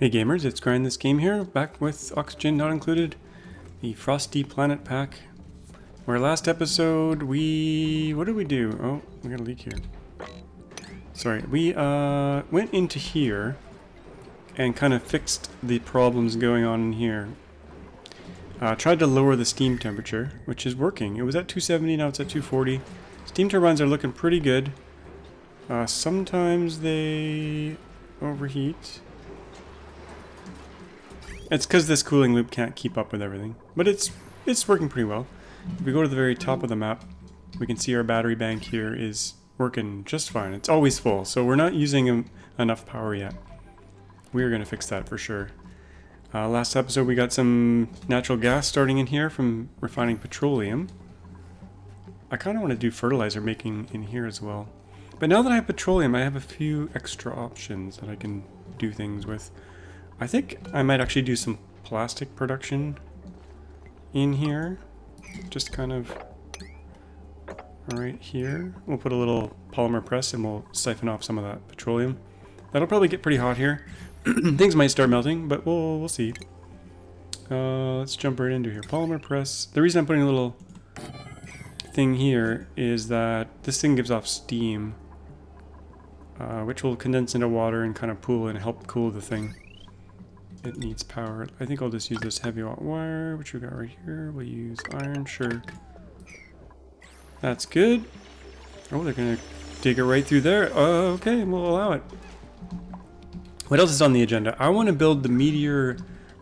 Hey gamers, it's Grind This Game here, back with Oxygen Not Included, the Frosty Planet Pack. Where last episode what did we do? Oh, we got a leak here. Sorry, we went into here and kind of fixed the problems going on in here. Tried to lower the steam temperature, which is working. It was at 270, now it's at 240. Steam turbines are looking pretty good. Sometimes they overheat. It's because this cooling loop can't keep up with everything, but it's working pretty well. If we go to the very top of the map, we can see our battery bank here is working just fine. It's always full, so we're not using enough power yet. We're going to fix that for sure. Last episode we got some natural gas starting in here from refining petroleum. I kind of want to do fertilizer making in here as well. But now that I have petroleum, I have a few extra options that I can do things with. I think I might actually do some plastic production in here. Just kind of right here. We'll put a little polymer press and we'll siphon off some of that petroleum. That'll probably get pretty hot here. Things might start melting, but we'll see. Let's jump right into here. Polymer press. The reason I'm putting a little thing here is that this thing gives off steam, which will condense into water and kind of pool and help cool the thing. It needs power. I think I'll just use this heavy wire, which we got right here. We'll use iron, sure. That's good. Oh, they're gonna dig it right through there. Okay, we'll allow it. What else is on the agenda? I want to build the meteor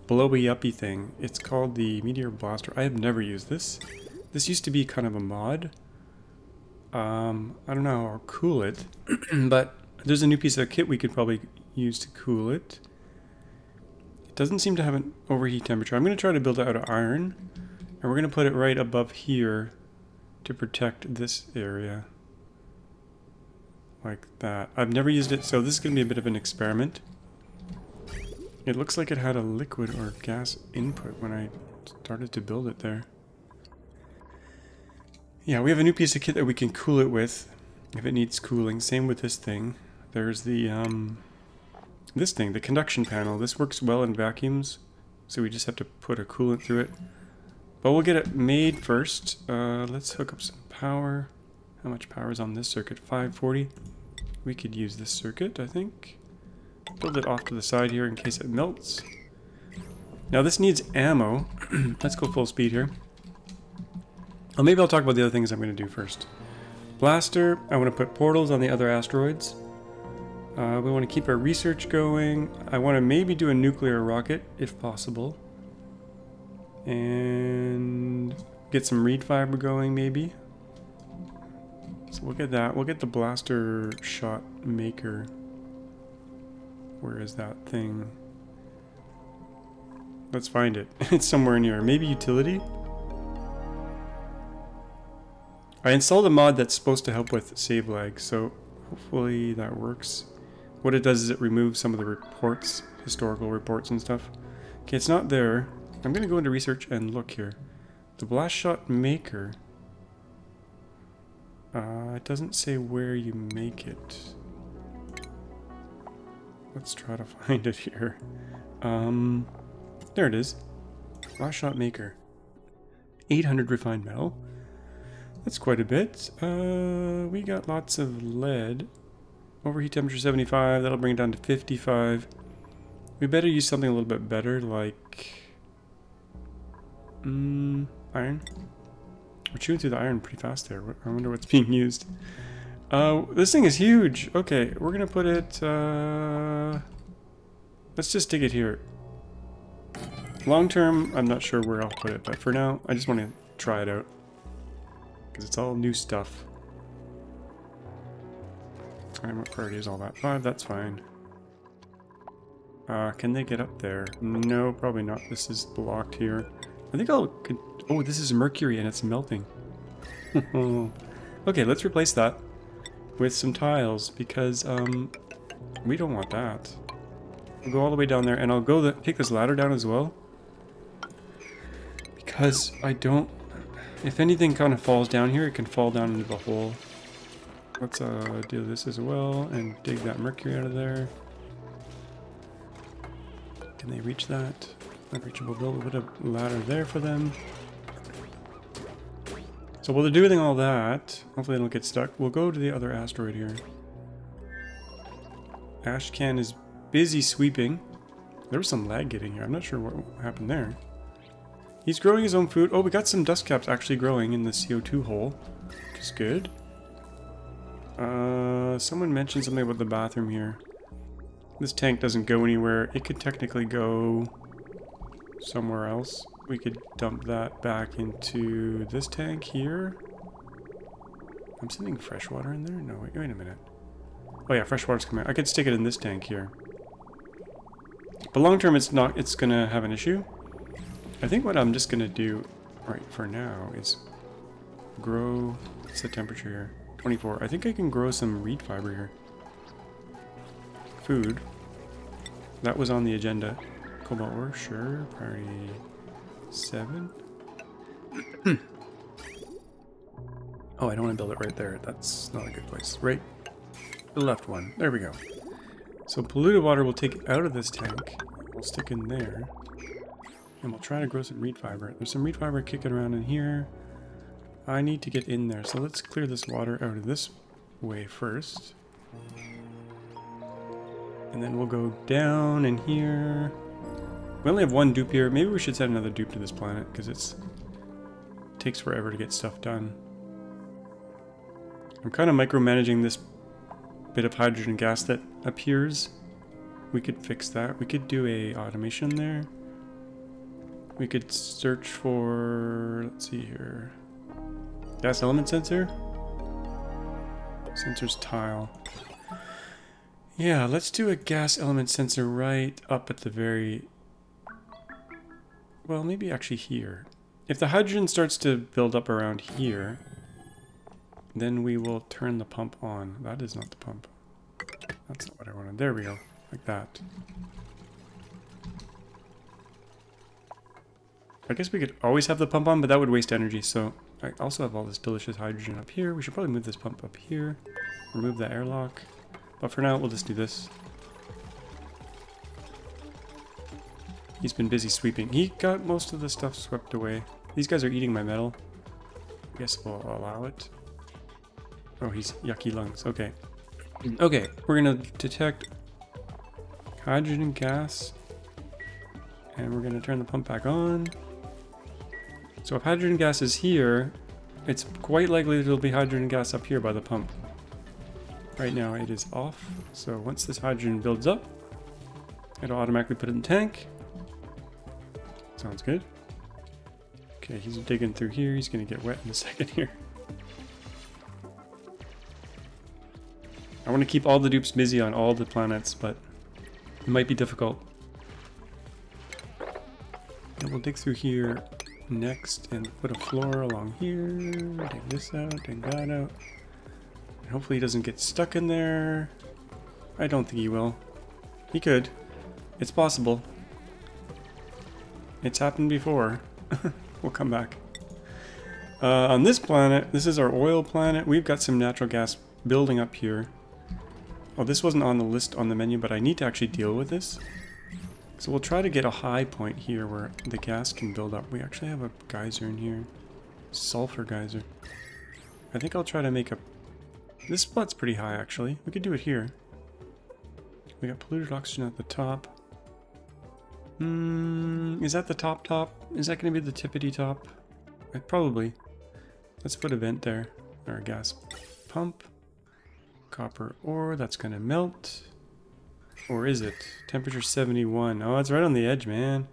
blowy uppy thing. It's called the Meteor Blaster. I have never used this. This used to be kind of a mod. I don't know how I'll cool it, but there's a new piece of kit we could probably use to cool it. Doesn't seem to have an overheat temperature. I'm going to try to build it out of iron, and we're going to put it right above here to protect this area. Like that. I've never used it, so this is going to be a bit of an experiment. It looks like it had a liquid or gas input when I started to build it there. Yeah, we have a new piece of kit that we can cool it with if it needs cooling. Same with this thing. There's the this thing, the conduction panel. This works well in vacuums, so we just have to put a coolant through it. But we'll get it made first. Let's hook up some power. How much power is on this circuit? 540. We could use this circuit, I think. Build it off to the side here in case it melts. Now this needs ammo. Let's go full speed here. Oh, maybe I'll talk about the other things I'm going to do first. Blaster. I want to put portals on the other asteroids. We want to keep our research going. I want to maybe do a nuclear rocket, if possible. And get some reed fiber going, maybe. So we'll get that. We'll get the blaster shot maker. Where is that thing? Let's find it. It's somewhere in here. Maybe utility? I installed a mod that's supposed to help with save lag, so hopefully that works. What it does is it removes some of the reports, historical reports and stuff. Okay, it's not there. I'm going to go into research and look here. The blast shot maker. It doesn't say where you make it. Let's try to find it here. There it is. Blast shot maker. 800 refined metal. That's quite a bit. We got lots of lead. Overheat temperature 75, that'll bring it down to 55. We better use something a little bit better, like iron. We're chewing through the iron pretty fast there. I wonder what's being used. This thing is huge. Okay, we're gonna put it, let's just dig it here. Long term, I'm not sure where I'll put it, but for now, I just want to try it out. Because it's all new stuff. And what priority is all that? 5, that's fine. Can they get up there? No, probably not. This is blocked here. I think I'll... Oh, this is mercury and it's melting. Okay, let's replace that with some tiles because we don't want that. I'll go all the way down there and I'll go take this ladder down as well. Because I don't... If anything kind of falls down here, it can fall down into the hole. Let's do this as well and dig that mercury out of there. Can they reach that? Unreachable. Build a bit of ladder there for them. So while they're doing all that, hopefully they don't get stuck, we'll go to the other asteroid here. Ashcan is busy sweeping. There was some lag getting here. I'm not sure what happened there. He's growing his own food. Oh, we got some dust caps actually growing in the CO2 hole, which is good. Someone mentioned something about the bathroom here. This tank doesn't go anywhere. It could technically go somewhere else. We could dump that back into this tank here. I'm sending fresh water in there? No, wait a minute. Oh yeah, fresh water's coming out. I could stick it in this tank here. But long term it's gonna have an issue. I think what I'm just gonna do right for now is grow, what's the temperature here? 24. I think I can grow some reed fiber here. Food. That was on the agenda. Cobalt ore, sure. Priority 7. Oh, I don't want to build it right there. That's not a good place. Right, the left one. There we go. So polluted water we'll take out of this tank. We'll stick in there. And we'll try to grow some reed fiber. There's some reed fiber kicking around in here. I need to get in there. So let's clear this water out of this way first. And then we'll go down in here. We only have one dupe here. Maybe we should send another dupe to this planet because it takes forever to get stuff done. I'm kind of micromanaging this bit of hydrogen gas that appears. We could fix that. We could do a automation there. We could search for, let's see here, gas element sensor. Sensors tile. Yeah, let's do a gas element sensor right up at the very, well, maybe actually here. If the hydrogen starts to build up around here, then we will turn the pump on. That is not the pump. That's not what I wanted. There we go. Like that. I guess we could always have the pump on, but that would waste energy. So I also have all this delicious hydrogen up here. We should probably move this pump up here. Remove that airlock. But for now, we'll just do this. He's been busy sweeping. He got most of the stuff swept away. These guys are eating my metal. I guess we'll allow it. Oh, he's yucky lungs. Okay. Okay, we're gonna detect hydrogen gas. And we're gonna turn the pump back on. So if hydrogen gas is here, it's quite likely there'll be hydrogen gas up here by the pump. Right now it is off. So once this hydrogen builds up, it'll automatically put it in the tank. Sounds good. Okay, he's digging through here. He's gonna get wet in a second here. I want to keep all the dupes busy on all the planets, but it might be difficult. And we'll dig through here next and put a floor along here. Dig this out, dig that out. And hopefully he doesn't get stuck in there. I don't think he will. He could. It's possible. It's happened before. We'll come back. On this planet, this is our oil planet. We've got some natural gas building up here. Oh, this wasn't on the list on the menu, but I need to actually deal with this. So we'll try to get a high point here where the gas can build up. We actually have a geyser in here. Sulfur geyser. I think I'll try to make a... This spot's pretty high, actually. We could do it here. We got polluted oxygen at the top. Is that the top? Is that going to be the tippity top? Probably. Let's put a vent there. Or a gas pump. Copper ore, that's going to melt. Or is it? Temperature 71. Oh, it's right on the edge, man.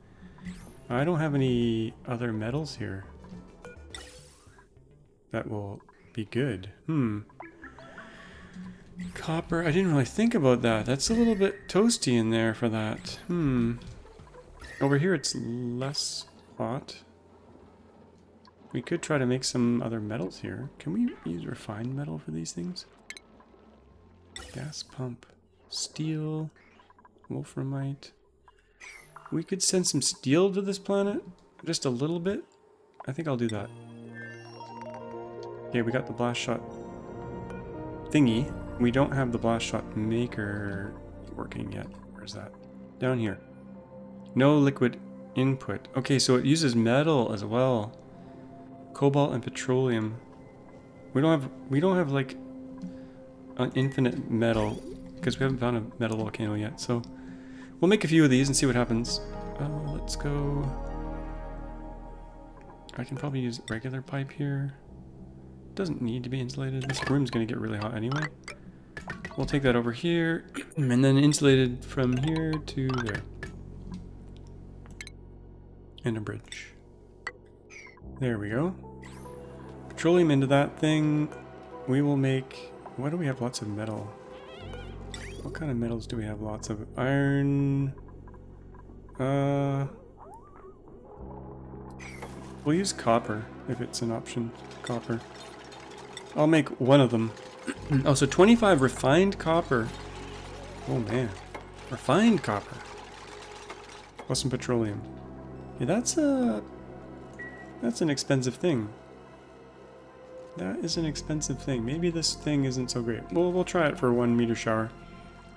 I don't have any other metals here that will be good. Copper, I didn't really think about that. That's a little bit toasty in there for that. Over here it's less hot. We could try to make some other metals here. Can we use refined metal for these things? Gas pump. Steel. Wolframite. We could send some steel to this planet. Just a little bit. I think I'll do that. Okay, we got the blast shot thingy. We don't have the blast shot maker working yet. Where's that? Down here. No liquid input. Okay, so it uses metal as well. Cobalt and petroleum. We don't have like an infinite metal because we haven't found a metal volcano yet. So we'll make a few of these and see what happens. Let's go. I can probably use regular pipe here. Doesn't need to be insulated. This room's gonna get really hot anyway. We'll take that over here and then insulated from here to there. And a bridge. There we go. Petroleum into that thing. We will make... Why do we have lots of metal? What kind of metals do we have lots of? Iron... We'll use copper, if it's an option. Copper. I'll make one of them. Oh, so 25 refined copper. Oh man. Refined copper. Plus some petroleum. Yeah, that's an expensive thing. That is an expensive thing. Maybe this thing isn't so great. We'll try it for a 1 meter shower.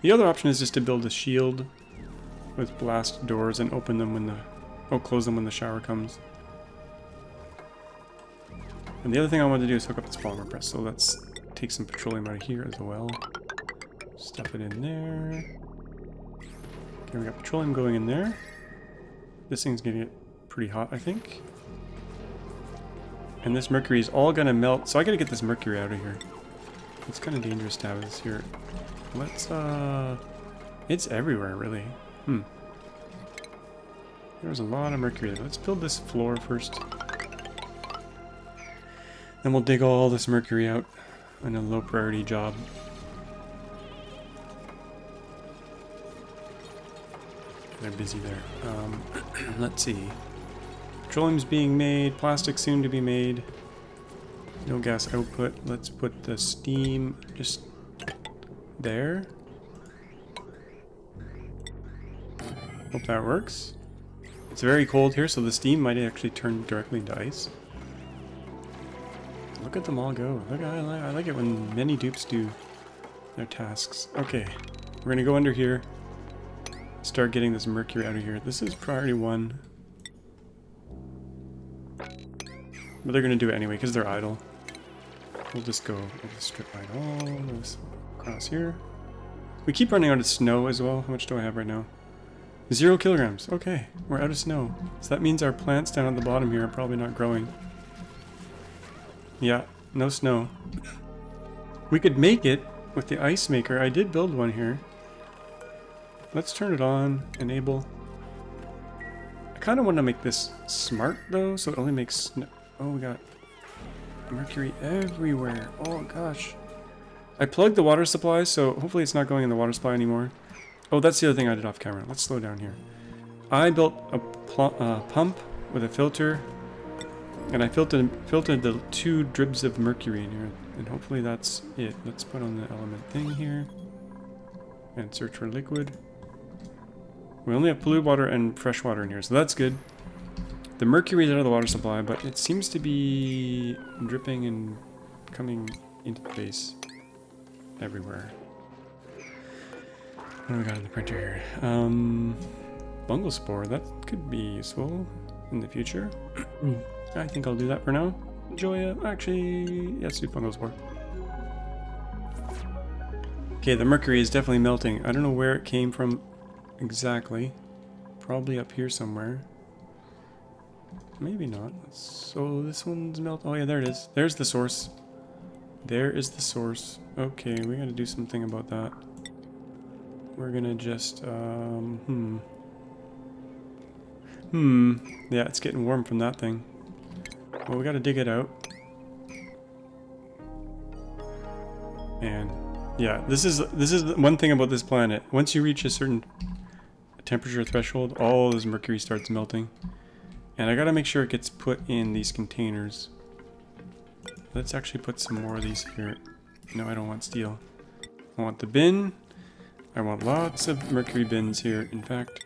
The other option is just to build a shield with blast doors and open them when the... Oh, close them when the shower comes. And the other thing I want to do is hook up this polymer press. So let's take some petroleum out of here as well. Stuff it in there. Okay, we got petroleum going in there. This thing's gonna get pretty hot, I think. And this mercury is all gonna melt, so I gotta get this mercury out of here. It's kind of dangerous to have this here. Let's, it's everywhere, really. There's a lot of mercury there. Let's build this floor first. Then we'll dig all this mercury out in a low priority job. They're busy there. Let's see. Petroleum's being made, plastic soon to be made. No gas output. Let's put the steam just there. Hope that works. It's very cold here, so the steam might actually turn directly into ice. Look at them all go. Look, I like it when many dupes do their tasks. Okay, we're gonna go under here. Start getting this mercury out of here. This is priority 1. But they're gonna do it anyway because they're idle. We'll just strip line all this across here. We keep running out of snow as well. How much do I have right now? 0 kilograms. Okay, we're out of snow. So that means our plants down at the bottom here are probably not growing. Yeah, no snow. We could make it with the ice maker. I did build one here. Let's turn it on, enable. I kind of want to make this smart though, so it only makes... Oh, we got mercury everywhere. Oh gosh. I plugged the water supply, so hopefully it's not going in the water supply anymore. Oh, that's the other thing I did off camera. Let's slow down here. I built a pump with a filter, and I filtered the 2 dribs of mercury in here, and hopefully that's it. Let's put on the element thing here, and search for liquid. We only have blue water and fresh water in here, so that's good. The mercury is out of the water supply, but it seems to be dripping and coming into the base everywhere. What do we got in the printer here? Fungal spore, that could be useful in the future. I think I'll do that for now. Joya, actually, yes, do fungal spore. Okay, the mercury is definitely melting. I don't know where it came from exactly. Probably up here somewhere. Maybe not. So this one's melting. Oh yeah, there it is. There's the source. There is the source. Okay, we gotta do something about that. We're gonna just, yeah, it's getting warm from that thing. Well, we gotta dig it out. And, yeah, this is one thing about this planet. Once you reach a certain temperature threshold, all this mercury starts melting. And I gotta make sure it gets put in these containers. Let's actually put some more of these here. No, I don't want steel. I want the bin. I want lots of mercury bins here. In fact,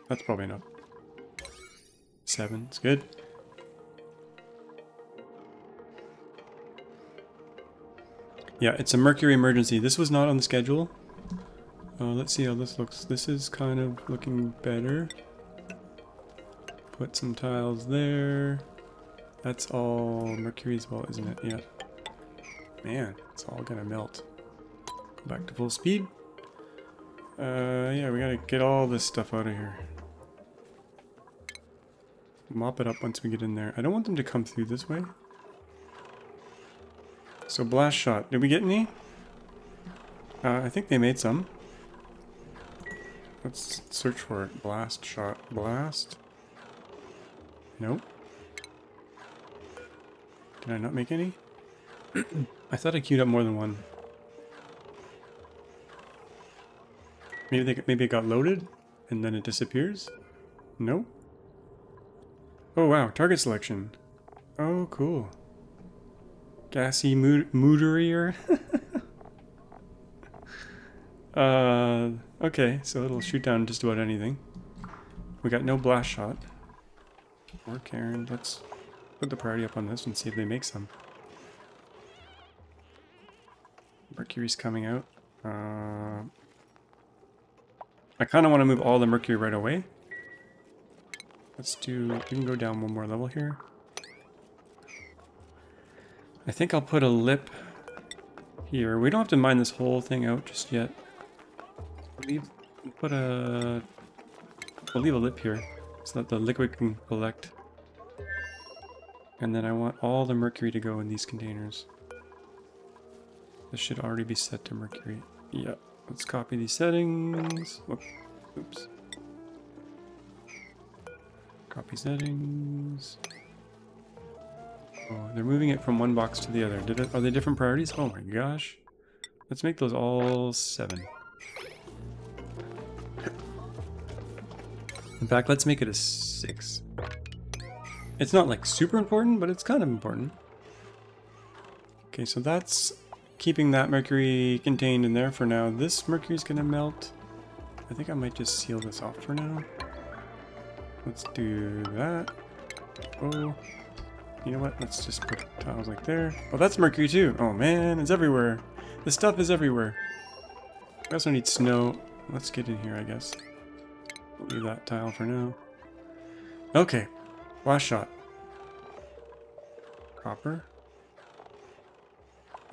that's probably enough. 7, it's good. Yeah, it's a mercury emergency. This was not on the schedule. Let's see how this looks. This is kind of looking better. Put some tiles there. That's all mercury as well, isn't it? Yeah. Man, it's all gonna melt. Go back to full speed. Yeah, we gotta get all this stuff out of here. Mop it up once we get in there. I don't want them to come through this way. So blast shot. Did we get any? I think they made some. Let's search for it. Blast shot. Blast. Nope. Did I not make any? I thought I queued up more than one. Maybe it got loaded and then it disappears? Nope. Oh wow, target selection. Oh cool. Gassy mooderier. Okay, so it'll shoot down just about anything. We got no blast shot. Or Karen. Let's put the priority up on this and see if they make some. Mercury's coming out. I kind of want to move all the mercury right away. Let's do... We can go down one more level here. I think I'll put a lip here. We don't have to mine this whole thing out just yet. We'll leave a lip here so that the liquid can collect. And then I want all the mercury to go in these containers. This should already be set to mercury. Yep. Let's copy these settings. Oops. Copy settings. Oh, they're moving it from one box to the other. Are they different priorities? Oh my gosh. Let's make those all 7. In fact, let's make it a 6. It's not like super important, but it's kind of important. Okay, so that's keeping that mercury contained in there for now. This mercury's gonna melt. I think I might just seal this off for now. Let's do that. Oh, you know what? Let's just put tiles like there. Oh, that's mercury too. Oh man, it's everywhere. The stuff is everywhere. I also need snow. Let's get in here, I guess. We'll leave that tile for now. Okay, last shot. Copper.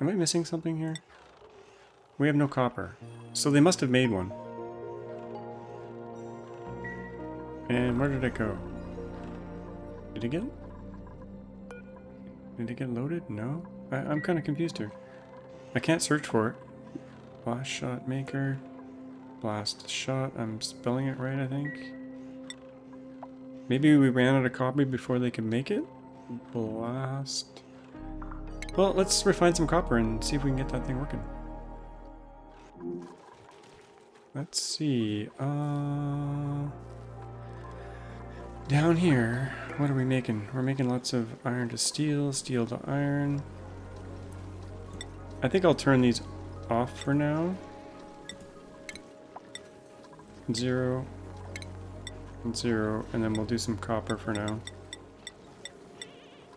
Am I missing something here? We have no copper. So they must have made one. And where did it go? Did it get loaded? No? I'm kind of confused here. I can't search for it. Blast shot maker. Blast shot. I'm spelling it right, I think. Maybe we ran out of copy before they could make it? Blast. Well, let's refine some copper and see if we can get that thing working. Let's see. Down here, what are we making? We're making lots of iron to steel, steel to iron. I think I'll turn these off for now. 0 and 0, and then we'll do some copper for now.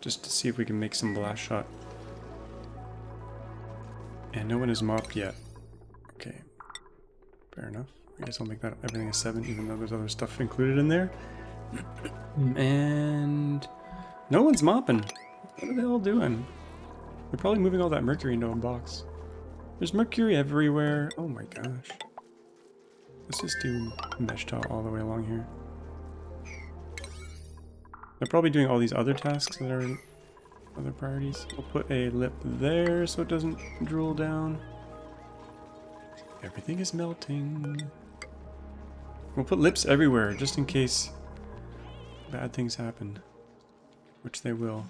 Just to see if we can make some blast shot. And no one is mopped yet. Okay. Fair enough. I guess I'll make that everything a 7, even though there's other stuff included in there. And no one's mopping. What are they all doing? They're probably moving all that mercury into a box. There's mercury everywhere. Oh my gosh. Let's just do mesh tile all the way along here. They're probably doing all these other tasks that are other priorities. We'll put a lip there so it doesn't drool down. Everything is melting. We'll put lips everywhere just in case bad things happen, which they will.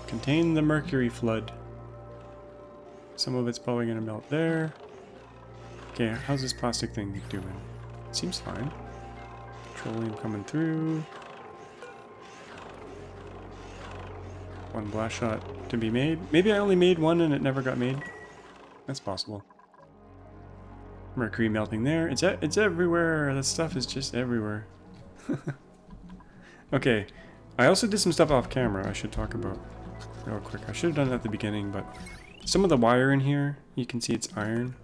Contain the mercury flood. Some of it's probably going to melt there. Okay, how's this plastic thing doing? Seems fine. Petroleum coming through. One blast shot to be made. Maybe I only made one and it never got made. That's possible. Mercury melting there. It's everywhere. That stuff is just everywhere. Okay. I also did some stuff off camera I should talk about real quick. I should have done it at the beginning, but some of the wire in here, you can see it's iron.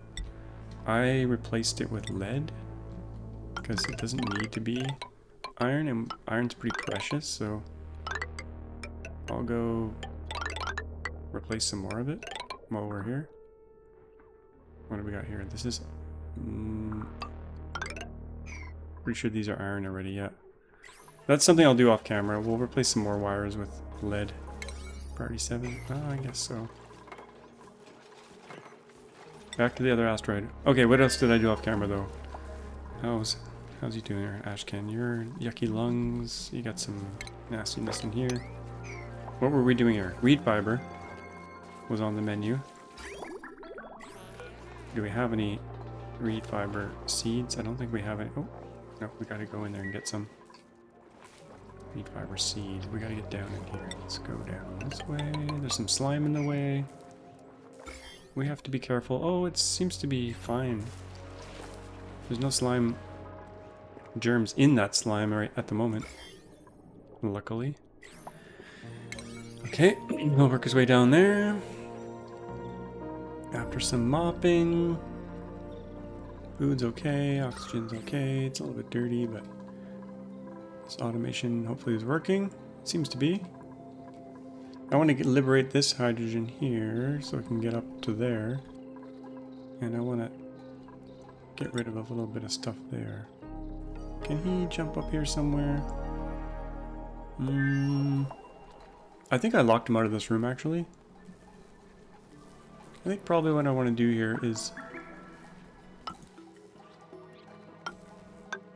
I replaced it with lead because it doesn't need to be iron, and iron's pretty precious, so I'll go replace some more of it while we're here. What do we got here? This is... pretty sure these are iron already, yeah. That's something I'll do off camera. We'll replace some more wires with lead. Priority 7? Oh, I guess so. Back to the other asteroid. Okay, what else did I do off camera, though? How's you doing there, Ashcan? Your yucky lungs. You got some nastiness in here. What were we doing here? Reed fiber was on the menu. Do we have any reed fiber seeds? I don't think we have any. Oh, no, we gotta go in there and get some reed fiber seeds. We gotta get down in here. Let's go down this way. There's some slime in the way. We have to be careful. Oh, it seems to be fine. There's no slime germs in that slime right at the moment. Luckily. Okay, he'll work his way down there. After some mopping. Food's okay, oxygen's okay. It's a little bit dirty, but this automation hopefully is working. It seems to be. I want to liberate this hydrogen here so I can get up to there. And I want to get rid of a little bit of stuff there. Can he jump up here somewhere? I think I locked him out of this room, actually. I think probably what I want to do here is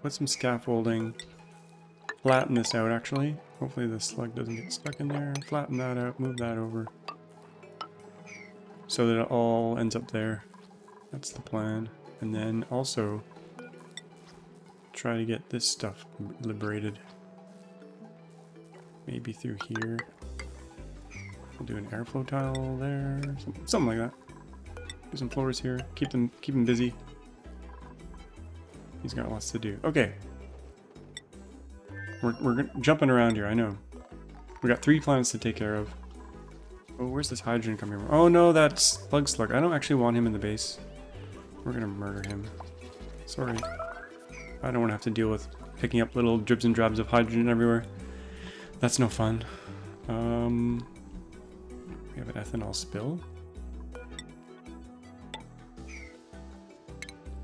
put some scaffolding, flatten this out, actually. Hopefully the slug doesn't get stuck in there. Flatten that out, move that over, so that it all ends up there. That's the plan. And then also try to get this stuff liberated. Maybe through here. We'll do an airflow tile there, something like that. Do some floors here. Keep them busy. He's got lots to do. Okay. We're jumping around here, I know. We got 3 planets to take care of. Oh, where's this hydrogen coming from? Oh no, that's Bug Slug. I don't actually want him in the base. We're gonna murder him. Sorry. I don't want to have to deal with picking up little dribs and drabs of hydrogen everywhere. That's no fun. We have an ethanol spill.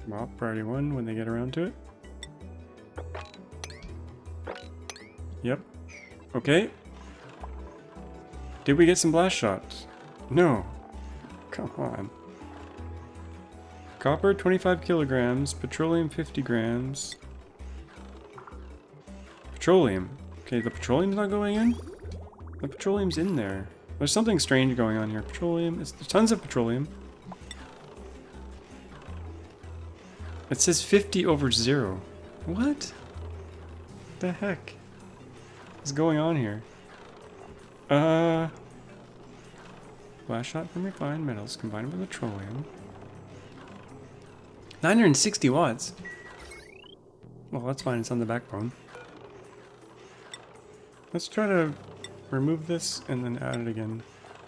Well, priority 1 when they get around to it. Yep. Okay. Did we get some blast shots? No. Come on. Copper 25 kilograms, petroleum 50 grams. Petroleum. Okay, the petroleum's not going in? The petroleum's in there. There's something strange going on here. Petroleum. There's tons of petroleum. It says 50 over 0. What the heck is going on here? Blast shot from refined metals combined with petroleum. 960 watts. Well, that's fine. It's on the backbone. Let's try to remove this and then add it again.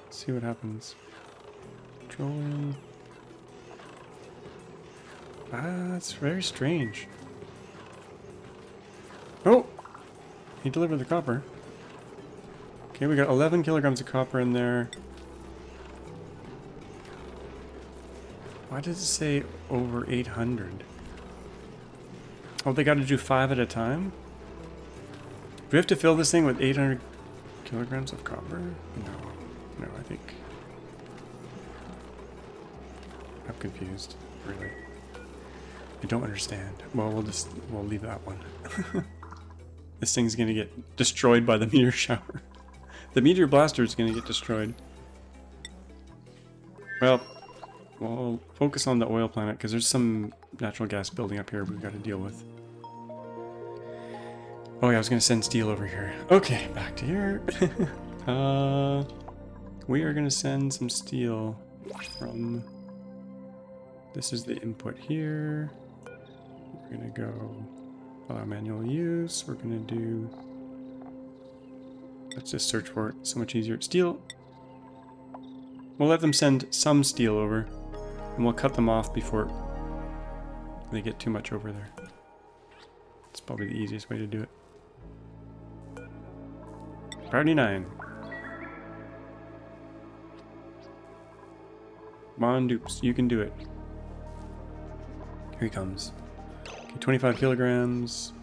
See what happens. Petroleum. That's very strange. Oh! He delivered the copper. Okay, we got 11 kilograms of copper in there. Why does it say over 800? Oh, they got to do 5 at a time? Do we have to fill this thing with 800 kilograms of copper? No, I think I'm confused, really. I don't understand. Well, we'll leave that one. This thing's gonna get destroyed by the meteor shower. The meteor blaster is gonna get destroyed. Well, we'll focus on the oil planet because there's some natural gas building up here we've got to deal with. Oh yeah, I was gonna send steel over here. Okay, back to here. We are gonna send some steel from... This is the input here. We're gonna go allow manual use. We're gonna do... Let's just search for it. So much easier. Steel. We'll let them send some steel over, and we'll cut them off before they get too much over there. It's probably the easiest way to do it. Priority 9. Come on, Dupes, you can do it. Here he comes. Okay, 25 kilograms.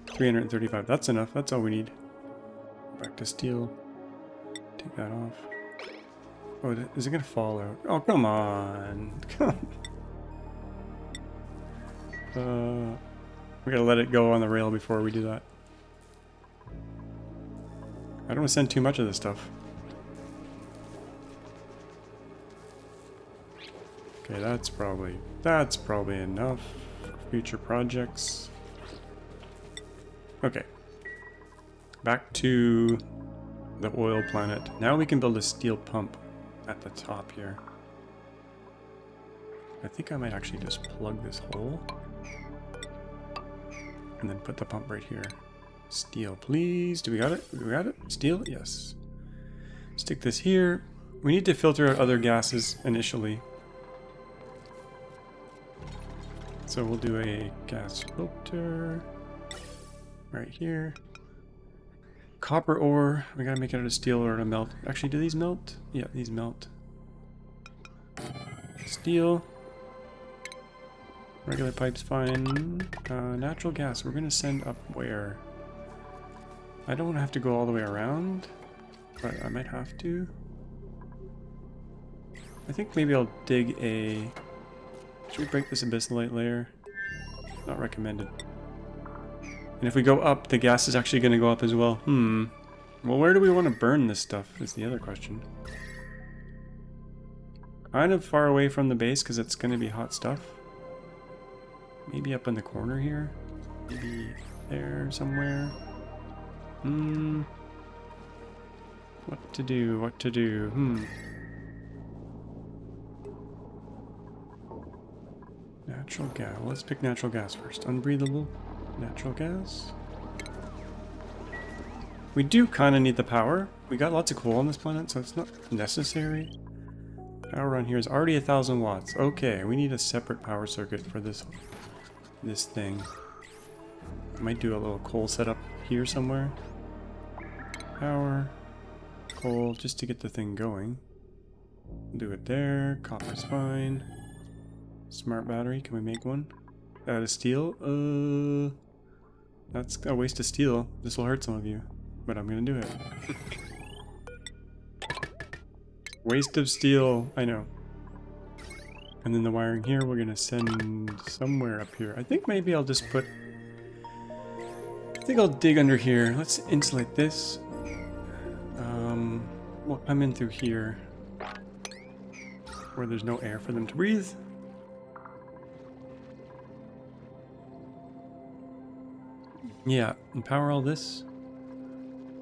335. That's enough. That's all we need. Back to steel. Take that off. Oh, is it gonna fall out? Oh, come on. We gotta let it go on the rail before we do that. I don't want to send too much of this stuff. Okay, that's probably enough for future projects. Okay. Back to the oil planet. Now we can build a steel pump at the top here. I think I might actually just plug this hole and then put the pump right here. Steel, please. Do we got it? Do we got it? Steel? Yes. Stick this here. We need to filter out other gases initially. So we'll do a gas filter right here. Copper ore. We gotta make it out of steel or to melt. Actually, do these melt? Yeah, these melt. Steel. Regular pipes, fine. Natural gas. We're gonna send up where? I don't have to go all the way around, but I might have to. I think maybe I'll dig a... Should we break this abyssalite layer? Not recommended. And if we go up, the gas is actually going to go up as well. Well, where do we want to burn this stuff is the other question. Kind of far away from the base because it's going to be hot stuff. Maybe up in the corner here. Maybe there somewhere. What to do? What to do? Natural gas. Let's pick natural gas first. Unbreathable. Natural gas. We do kind of need the power. We got lots of coal on this planet, so it's not necessary. Power on here is already 1,000 watts. Okay, we need a separate power circuit for this thing. I might do a little coal setup here somewhere. Power. Coal, just to get the thing going. Do it there. Copper's fine. Smart battery, can we make one? Out of steel? That's a waste of steel. This will hurt some of you, but I'm gonna do it. Waste of steel, I know. And then the wiring here, we're gonna send somewhere up here. I think maybe I'll just put... I think I'll dig under here. Let's insulate this. We'll come in through here, where there's no air for them to breathe. Yeah, and power all this.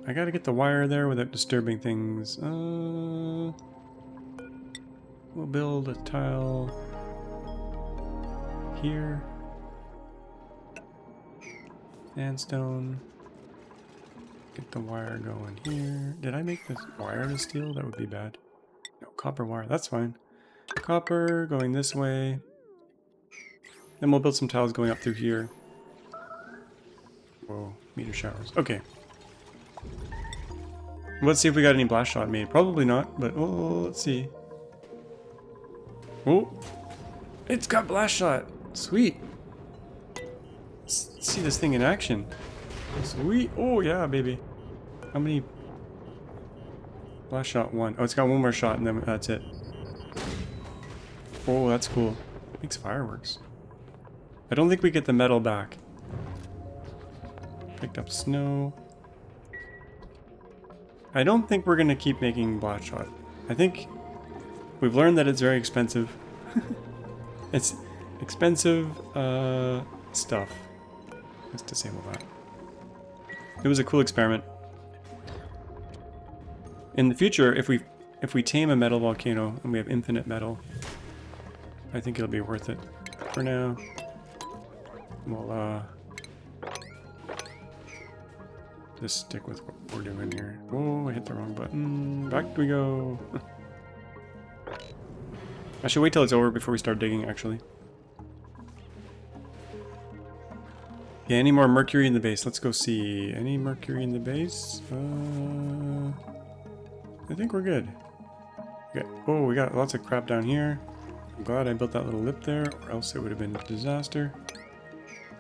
I gotta get the wire there without disturbing things. We'll build a tile here. Sandstone. Get the wire going here. Did I make this wire to steel? That would be bad. No, copper wire. That's fine. Copper going this way. Then we'll build some tiles going up through here. Whoa, meteor showers. Okay. Let's see if we got any blast shot made. Probably not, but let's see. Oh, it's got blast shot. Sweet. Let's see this thing in action. Sweet. Oh yeah, baby. How many? Blast shot 1. Oh, it's got one more shot and then that's it. Oh, that's cool. Makes fireworks. I don't think we get the metal back. Picked up snow. I don't think we're gonna keep making blast shot. I think we've learned that it's very expensive. It's expensive stuff. Let's disable that. It was a cool experiment. In the future, if we tame a metal volcano and we have infinite metal, I think it'll be worth it. For now, we'll just stick with what we're doing here. Oh, I hit the wrong button. Back we go. I should wait till it's over before we start digging, actually. Okay, any more mercury in the base? Let's go see. Any mercury in the base? I think we're good. Okay. Oh, we got lots of crap down here. I'm glad I built that little lip there, or else it would have been a disaster.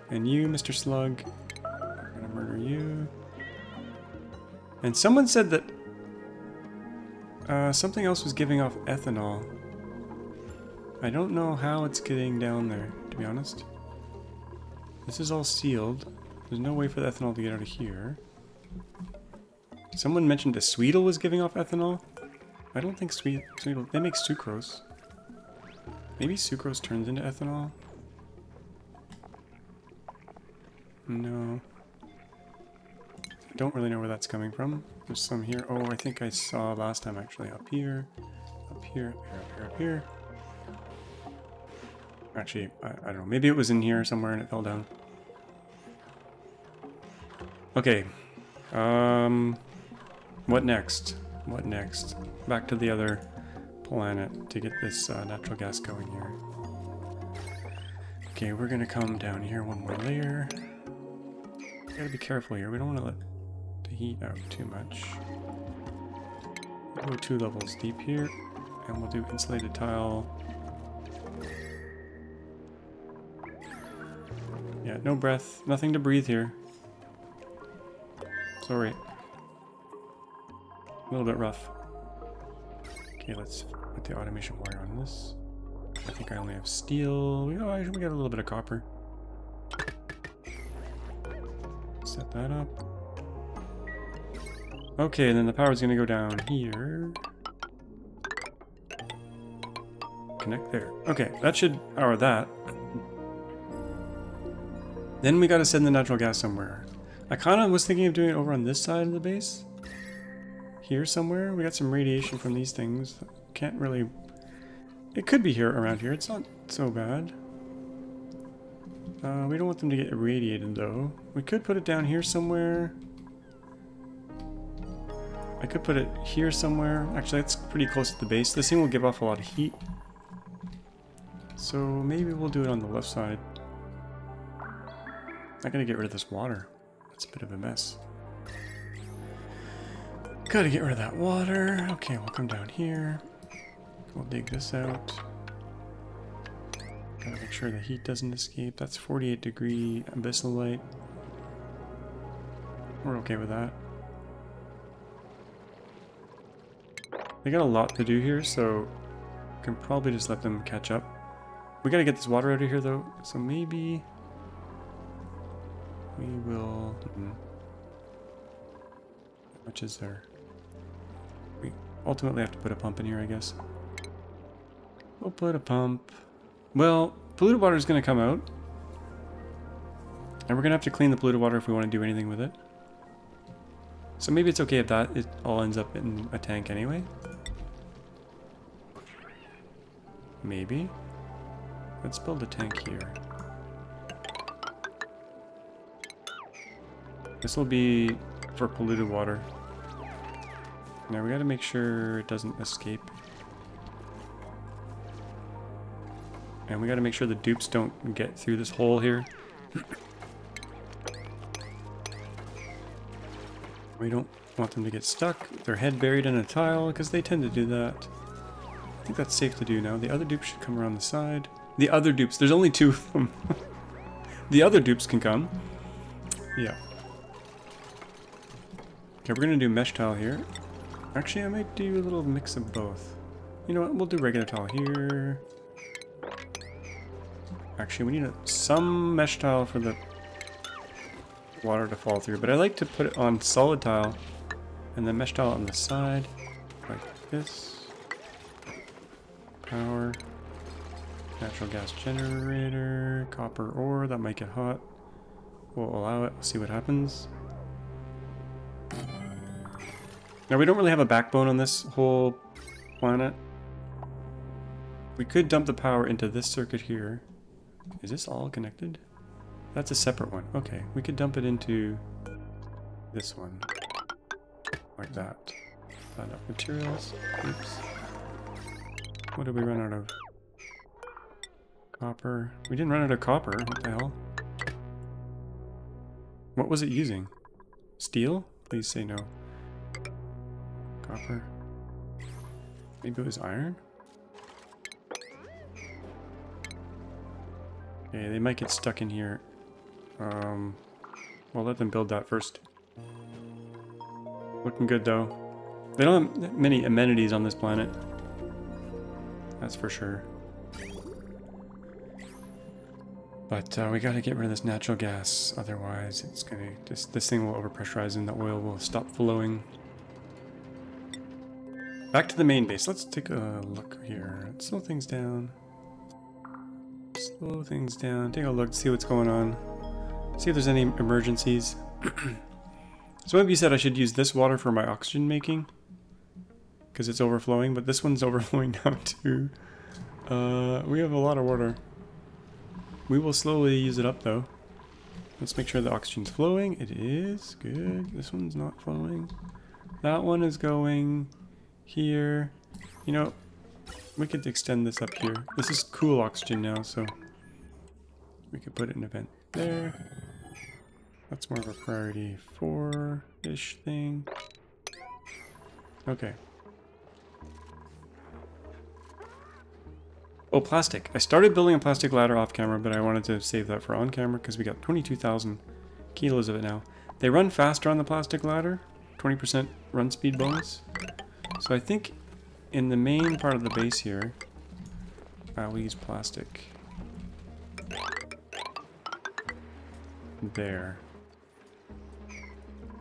And you, Mr. Slug. I'm gonna murder you. And someone said that something else was giving off ethanol. I don't know how it's getting down there, to be honest. This is all sealed. There's no way for the ethanol to get out of here. Someone mentioned the Sweetle was giving off ethanol. I don't think Sweetle... They make sucrose. Maybe sucrose turns into ethanol? No. I don't really know where that's coming from. There's some here. Oh, I think I saw last time actually. Up here. Up here. Up here. Up here. Actually, I don't know. Maybe it was in here somewhere and it fell down. Okay. What next? What next? Back to the other planet to get this natural gas going here. Okay, we're gonna come down here one more layer. Gotta be careful here. We don't want to let the heat out too much. We'll go 2 levels deep here, and we'll do insulated tile. Yeah, no breath. Nothing to breathe here. Sorry. A little bit rough. Okay, let's put the automation wire on this. I think I only have steel. Oh, actually, we got a little bit of copper. Set that up. Okay, and then the power's gonna go down here. Connect there. Okay, that should power that. Then we gotta send the natural gas somewhere. I kinda was thinking of doing it over on this side of the base. Here somewhere. We got some radiation from these things. Can't really... It could be here, around here. It's not so bad. We don't want them to get irradiated though. We could put it down here somewhere. I could put it here somewhere. Actually, that's pretty close to the base. This thing will give off a lot of heat. So maybe we'll do it on the left side. I gotta get rid of this water. That's a bit of a mess. Gotta get rid of that water. Okay, we'll come down here. We'll dig this out. Gotta make sure the heat doesn't escape. That's 48 degree abyssal light. We're okay with that. They got a lot to do here, so can probably just let them catch up. We gotta get this water out of here though, so maybe we will... How much is there? We ultimately have to put a pump in here, I guess. We'll put a pump. Well, polluted water is going to come out. And we're going to have to clean the polluted water if we want to do anything with it. So maybe it's okay if that it all ends up in a tank anyway. Maybe. Let's build a tank here. This will be for polluted water. Now we got to make sure it doesn't escape. And we got to make sure the dupes don't get through this hole here. We don't want them to get stuck, their head buried in a tile, because they tend to do that. I think that's safe to do now. The other dupes should come around the side. The other dupes, there's only 2 of them. The other dupes can come. Yeah. Okay, we're gonna do mesh tile here. Actually, I might do a little mix of both. You know what, we'll do regular tile here. Actually, we need some mesh tile for the water to fall through, but I like to put it on solid tile and then mesh tile on the side, like this. Power. Natural gas generator. Copper ore, that might get hot. We'll allow it, see what happens. Now, we don't really have a backbone on this whole planet. We could dump the power into this circuit here. Is this all connected? That's a separate one. Okay, we could dump it into this one. Like that. Not enough materials. Oops. What did we run out of? Copper. We didn't run out of copper. What the hell? What was it using? Steel? Please say no. Copper. Maybe it was iron? Okay, they might get stuck in here. We'll let them build that first. Looking good though. They don't have many amenities on this planet. That's for sure. But we gotta get rid of this natural gas, otherwise it's gonna this thing will overpressurize and the oil will stop flowing. Back to the main base. Let's take a look here. Let's slow things down. Slow things down. Take a look, see what's going on. See if there's any emergencies. Some of you said I should use this water for my oxygen making, because it's overflowing, but this one's overflowing now too. We have a lot of water. We will slowly use it up though. Let's make sure the oxygen's flowing. It is. Good. This one's not flowing. That one is going here. You know, we could extend this up here. This is cool oxygen now, so we could put it in a vent there. That's more of a priority 4-ish thing. Okay. Oh, plastic. I started building a plastic ladder off camera, but I wanted to save that for on camera because we got 22,000 kilos of it now. They run faster on the plastic ladder, 20% run speed bonus. So I think in the main part of the base here, I'll use plastic. There.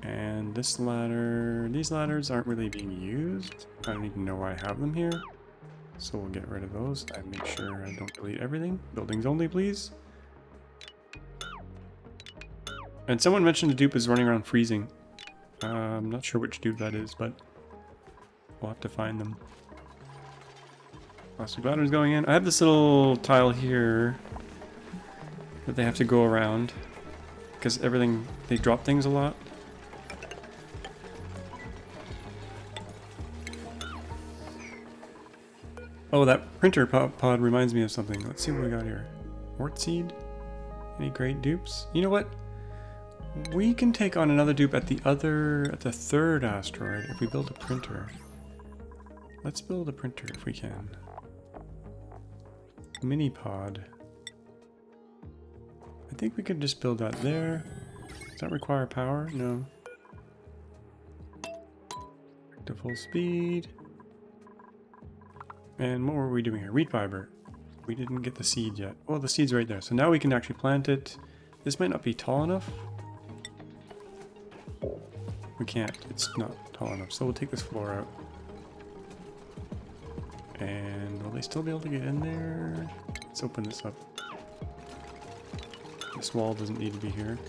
And this ladder, these ladders aren't really being used. I don't even know why I have them here. So we'll get rid of those and make sure I don't delete everything. Buildings only, please. And someone mentioned the dupe is running around freezing. I'm not sure which dupe that is, but we'll have to find them. Plastic ladder's going in. I have this little tile here that they have to go around because everything, they drop things a lot. Oh, that printer pod reminds me of something. Let's see what we got here. Wart seed? Any great dupes? You know what? We can take on another dupe at the third asteroid if we build a printer. Let's build a printer if we can. Mini pod. I think we could just build that there. Does that require power? No. Back to full speed. And what were we doing here? Reed fiber. We didn't get the seed yet. Oh, the seed's right there. So now we can actually plant it. This might not be tall enough. We can't. It's not tall enough. So we'll take this floor out. And will they still be able to get in there? Let's open this up. This wall doesn't need to be here.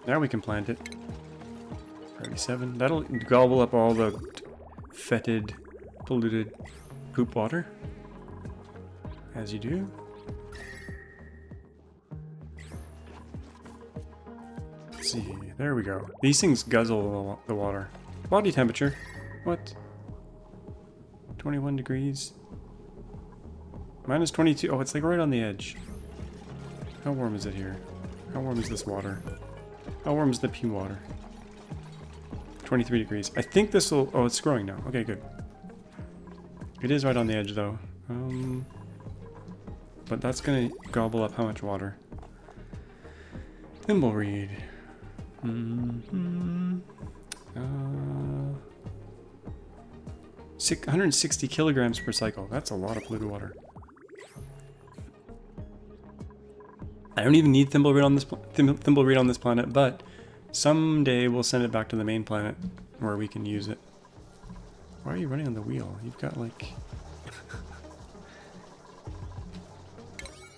Now we can plant it. 37. That'll gobble up all the fetid, polluted poop water. As you do. Let's see. There we go. These things guzzle the water. Body temperature. What? 21 degrees. Minus 22. Oh, it's like right on the edge. How warm is it here? How warm is this water? How warm is the pea water? 23 degrees. I think this will... Oh, it's growing now. Okay, good. It is right on the edge, though. But that's going to gobble up how much water? Thimbleweed. 160 kilograms per cycle. That's a lot of polluted water. I don't even need thimbleweed on this planet, but someday we'll send it back to the main planet where we can use it. Why are you running on the wheel? You've got like...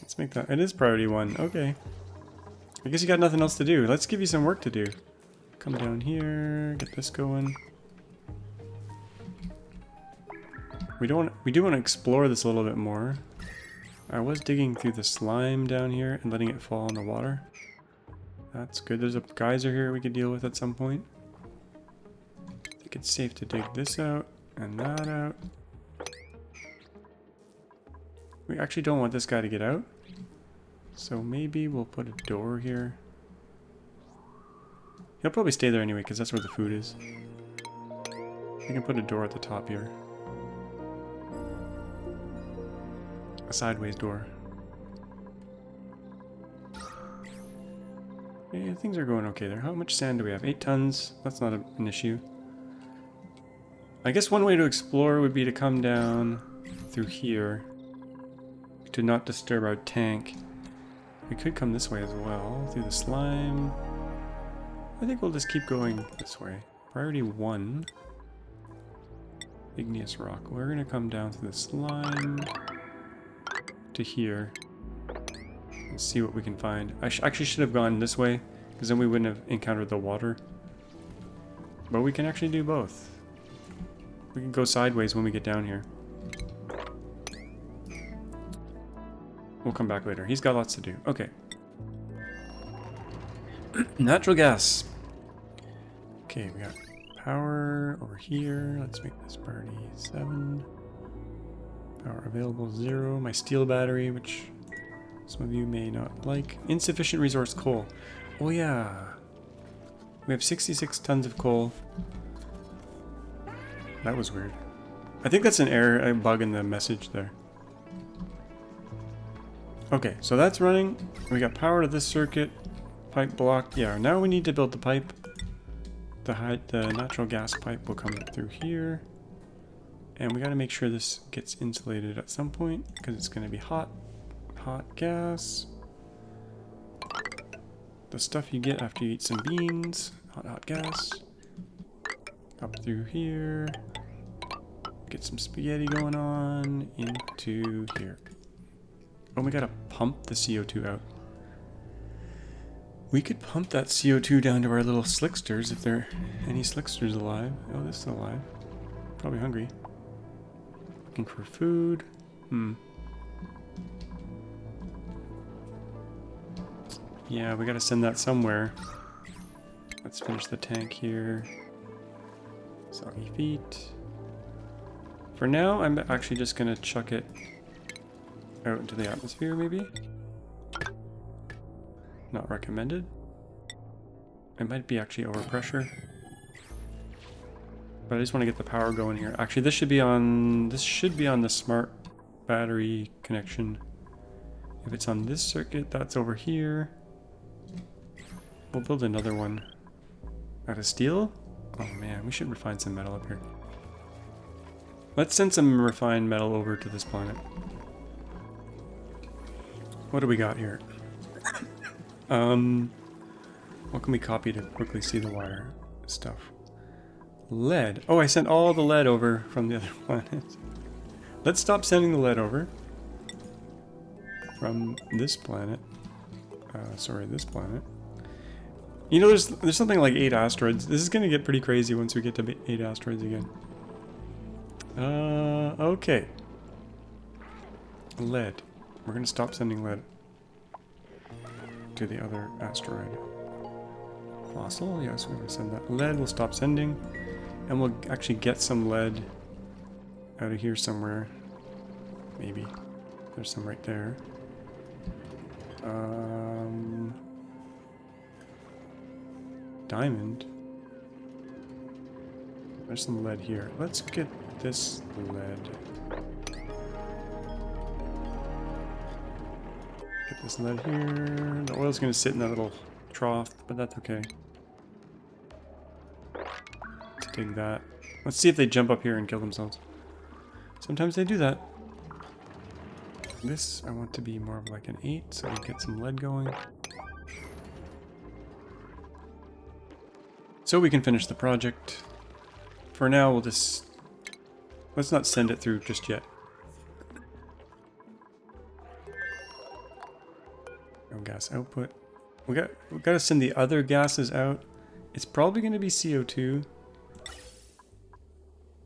Let's make that... It is priority 1. Okay. I guess you got nothing else to do. Let's give you some work to do. Come down here, get this going. We do want to explore this a little bit more. I was digging through the slime down here and letting it fall in the water. That's good. There's a geyser here we could deal with at some point. I think it's safe to dig this out and that out. We actually don't want this guy to get out. So maybe we'll put a door here. He'll probably stay there anyway, because that's where the food is. We can put a door at the top here. A sideways door. Yeah, things are going okay there. How much sand do we have? 8 tons. That's not an issue. I guess one way to explore would be to come down through here to not disturb our tank. We could come this way as well, through the slime. I think we'll just keep going this way. Priority 1. Igneous rock. We're going to come down through the slime to here and see what we can find. I actually should have gone this way, because then we wouldn't have encountered the water. But we can actually do both. We can go sideways when we get down here. We'll come back later. He's got lots to do. Okay. Natural gas. Okay, we got power over here. Let's make this priority 7. Power available 0. My steel battery, which some of you may not like. Insufficient resource coal. Oh yeah. We have 66 tons of coal. That was weird. I think that's an error, a bug in the message there. Okay, so that's running. We got power to this circuit. Pipe blocked. Yeah, now we need to build the pipe. The natural gas pipe will come through here. And we got to make sure this gets insulated at some point, because it's going to be hot. Hot gas. The stuff you get after you eat some beans. Hot gas. Up through here. Get some spaghetti going on. Into here. Oh, we gotta pump the CO2 out. We could pump that CO2 down to our little slicksters if there are any slicksters alive. Oh, this is alive. Probably hungry. Looking for food. Yeah, we gotta send that somewhere. Let's finish the tank here. Soggy feet. For now, I'm actually just gonna chuck it out into the atmosphere, maybe? Not recommended. It might be actually overpressure. But I just want to get the power going here. Actually, this should be on the smart battery connection. If it's on this circuit, that's over here. We'll build another one. Out of steel? Oh man, we should refine some metal up here. Let's send some refined metal over to this planet. What do we got here? What can we copy to quickly see the wire stuff? Lead. Oh, I sent all the lead over from the other planet. Let's stop sending the lead over from this planet. Sorry, this planet. You know, there's something like 8 asteroids. This is going to get pretty crazy once we get to 8 asteroids again. Okay. Lead. We're going to stop sending lead to the other asteroid. Fossil? Yes, we're going to send that. Lead we'll stop sending. And we'll actually get some lead out of here somewhere. Maybe. There's some right there. Diamond. There's some lead here. Let's get this lead. Get this lead here. The oil's going to sit in that little trough, but that's okay. Let's dig that. Let's see if they jump up here and kill themselves. Sometimes they do that. This I want to be more of like an 8, so we get some lead going. So we can finish the project. For now, we'll just... let's not send it through just yet. No gas output. We got to send the other gases out. It's probably going to be CO2.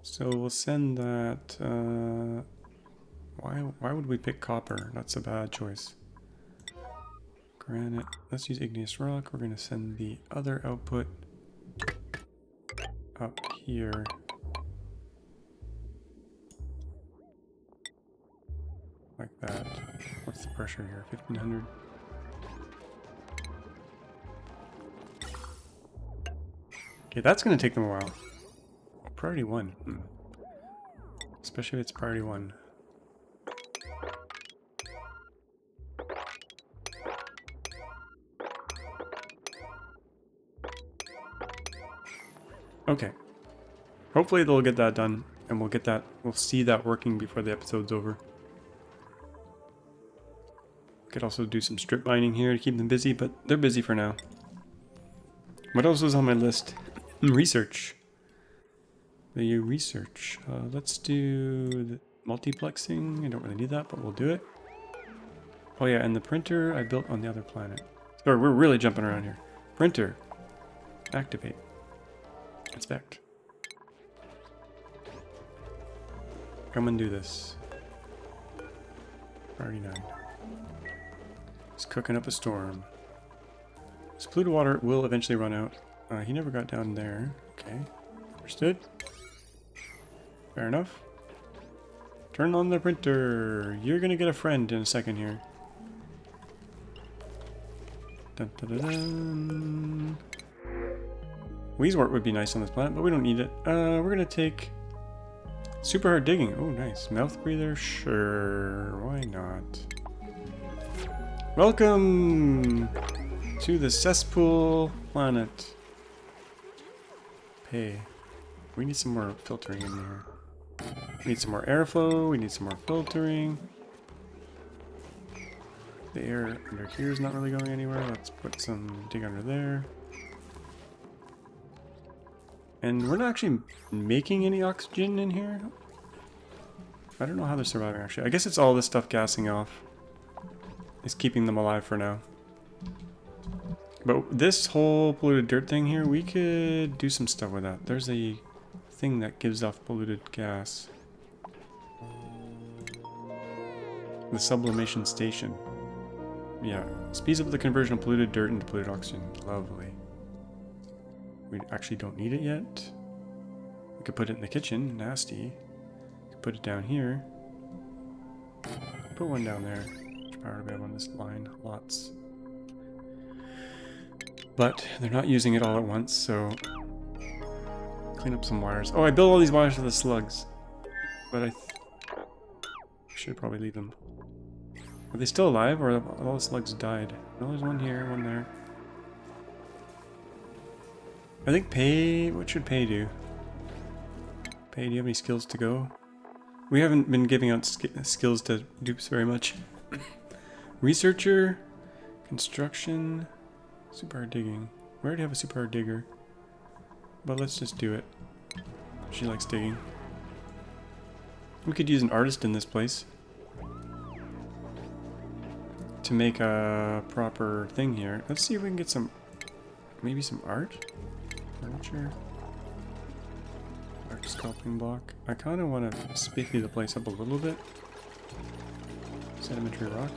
So we'll send that... Why would we pick copper? That's a bad choice. Granite. Let's use igneous rock. We're going to send the other output up here. Like that. What's the pressure here? 1500. Okay, that's going to take them a while. Priority 1. Especially if it's priority 1. Okay. Hopefully they'll get that done, and we'll see that working before the episode's over. Could also do some strip mining here to keep them busy, but they're busy for now. What else was on my list? Research. The research. Let's do the multiplexing. I don't really need that, but we'll do it. Oh yeah, and the printer I built on the other planet. Sorry, we're really jumping around here. Printer. Activate. Inspect. Come and do this. Priority 9. He's cooking up a storm. This polluted water will eventually run out. He never got down there. Okay. Understood. Fair enough. Turn on the printer. You're gonna get a friend in a second here. Dun, dun, dun, dun. Wheezewort would be nice on this planet, but we don't need it. We're gonna take super hard digging. Oh, nice. Mouth breather? Sure. Why not? Welcome to the cesspool planet. Hey, we need some more filtering in here. We need some more airflow. We need some more filtering. The air under here is not really going anywhere. Let's put some dig under there. And we're not actually making any oxygen in here. I don't know how they're surviving, actually. I guess it's all this stuff gassing off. It's keeping them alive for now. But this whole polluted dirt thing here, we could do some stuff with that. There's a thing that gives off polluted gas. The sublimation station. Yeah, speeds up the conversion of polluted dirt into polluted oxygen. Lovely. We actually don't need it yet. We could put it in the kitchen. Nasty. We could put it down here. Put one down there. Which power do we have on this line? Lots. But they're not using it all at once, so clean up some wires. Oh, I built all these wires for the slugs, but I should probably leave them. Are they still alive, or have all the slugs died? No, there's one here, one there. I think Pay... What should Pay do? Pay, do you have any skills to go? We haven't been giving out skills to dupes very much. Researcher, construction, super hard digging. We already have a super hard digger, but let's just do it. She likes digging. We could use an artist in this place to make a proper thing here. Let's see if we can get some, maybe some art? Furniture. Art sculpting block. I kind of want to spiffy the place up a little bit. Sedimentary rock.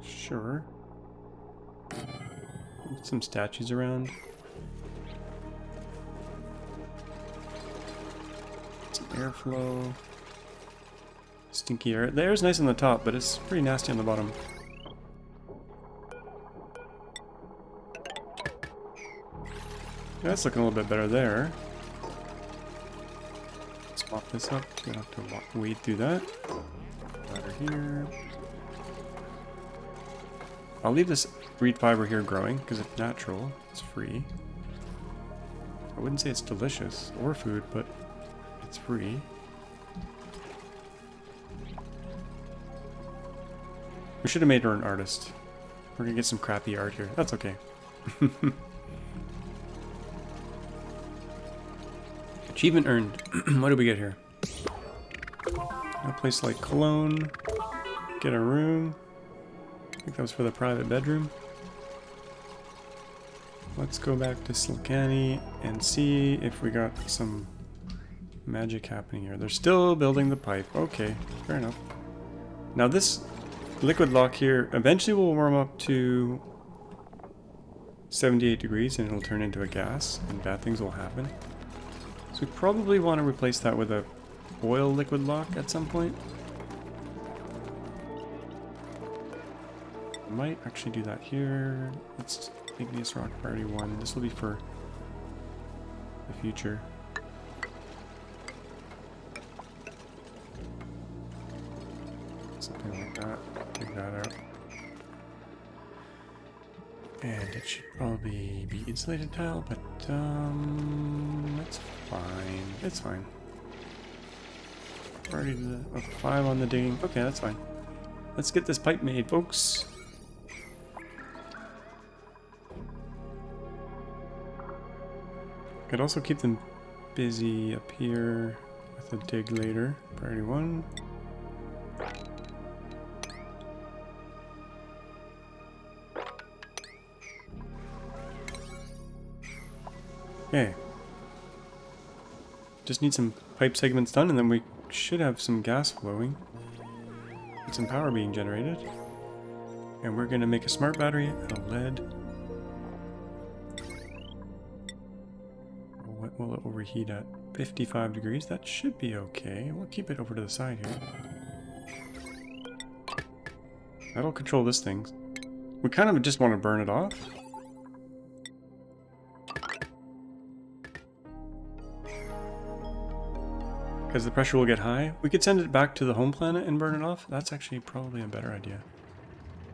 Sure. Put some statues around. Some airflow. Stinky air. The air's nice on the top, but it's pretty nasty on the bottom. That's looking a little bit better there. Let's mop this up. Gonna have to wade through that. Ladder here. I'll leave this reed fiber here growing because it's natural. It's free. I wouldn't say it's delicious or food, but it's free. We should have made her an artist. We're gonna get some crappy art here. That's okay. Achievement earned. What did we get here? A place like Cologne. Get a room. I think that was for the private bedroom. Let's go back to Silcani and see if we got some magic happening here. They're still building the pipe. Okay, fair enough. Now this liquid lock here eventually will warm up to 78 degrees and it'll turn into a gas and bad things will happen. So we probably want to replace that with a oil liquid lock at some point. I might actually do that here. Let's igneous rock priority 1. This will be for the future. Something like that. Take that out. And it should probably be insulated tile, but it's fine. It's fine. Already did a 5 on the digging. Okay, that's fine. Let's get this pipe made, folks. Could also keep them busy up here with a dig later. Priority 1. Okay. Just need some pipe segments done and then we should have some gas flowing. And some power being generated. And we're going to make a smart battery out of lead. What will it overheat at? 55 degrees. That should be okay. We'll keep it over to the side here. That'll control this thing. We kind of just want to burn it off. Because the pressure will get high. We could send it back to the home planet and burn it off. That's actually probably a better idea.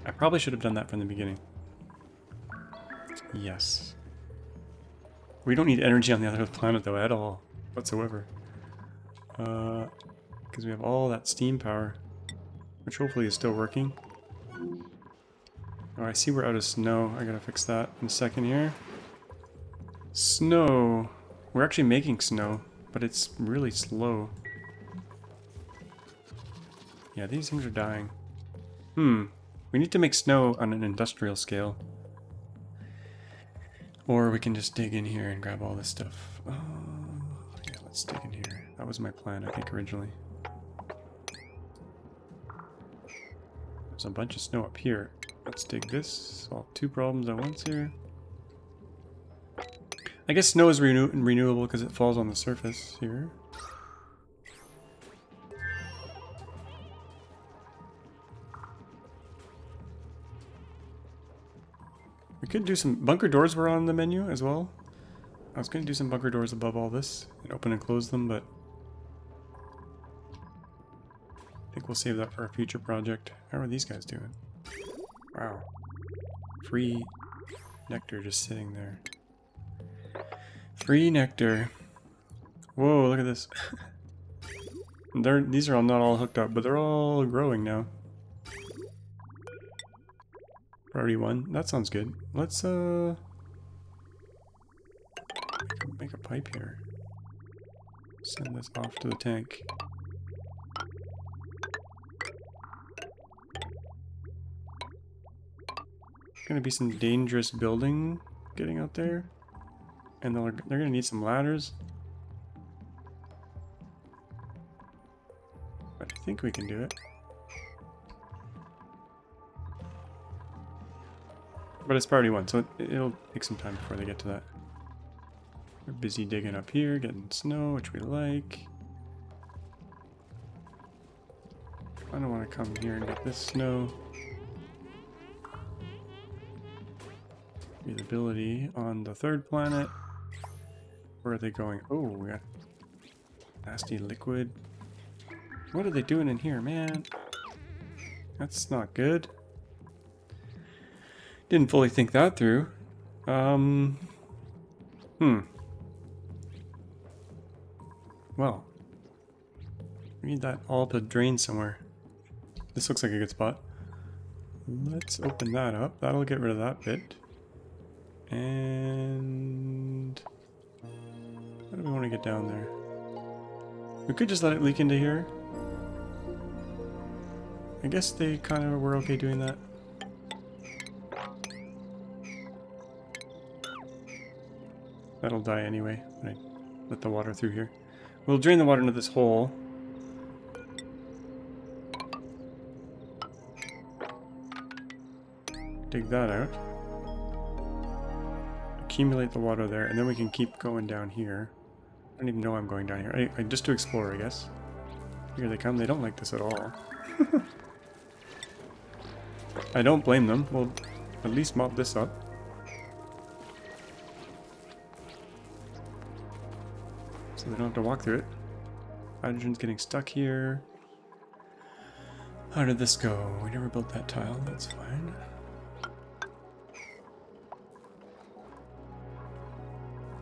I probably should have done that from the beginning. Yes. We don't need energy on the other planet though at all. Whatsoever. Because we have all that steam power. Which hopefully is still working. Oh, I see we're out of snow. I gotta fix that in a second here. Snow. We're actually making snow. But it's really slow. Yeah, these things are dying. We need to make snow on an industrial scale. Or we can just dig in here and grab all this stuff. Yeah, let's dig in here. That was my plan, I think, originally. There's a bunch of snow up here. Let's dig this. Solve 2 problems at once here. I guess snow is renewable because it falls on the surface here. We could do some bunker doors were on the menu as well. I was going to do some bunker doors above all this and open and close them, but I think we'll save that for a future project. How are these guys doing? Wow. Free nectar just sitting there. Free nectar. Whoa, look at this. These are all not all hooked up, but they're all growing now. Priority 1. That sounds good. Let's make a pipe here. Send this off to the tank. Gonna be some dangerous building getting out there. And they're going to need some ladders. But I think we can do it. But it's priority 1, so it'll take some time before they get to that. We're busy digging up here, getting snow, which we like. I don't want to come here and get this snow. Breathability on the 3rd planet. Where are they going? Oh, we got nasty liquid. What are they doing in here, man? That's not good. Didn't fully think that through. Well, we need that all to drain somewhere. This looks like a good spot. Let's open that up. That'll get rid of that bit. And how do we want to get down there? We could just let it leak into here. I guess they kind of were okay doing that. That'll die anyway when I let the water through here. We'll drain the water into this hole. Dig that out. Accumulate the water there, and then we can keep going down here. I don't even know I'm going down here. Just to explore, I guess. Here they come. They don't like this at all. I don't blame them. We'll at least mop this up. we don't have to walk through it. Hydrogen's getting stuck here. How did this go? We never built that tile, that's fine.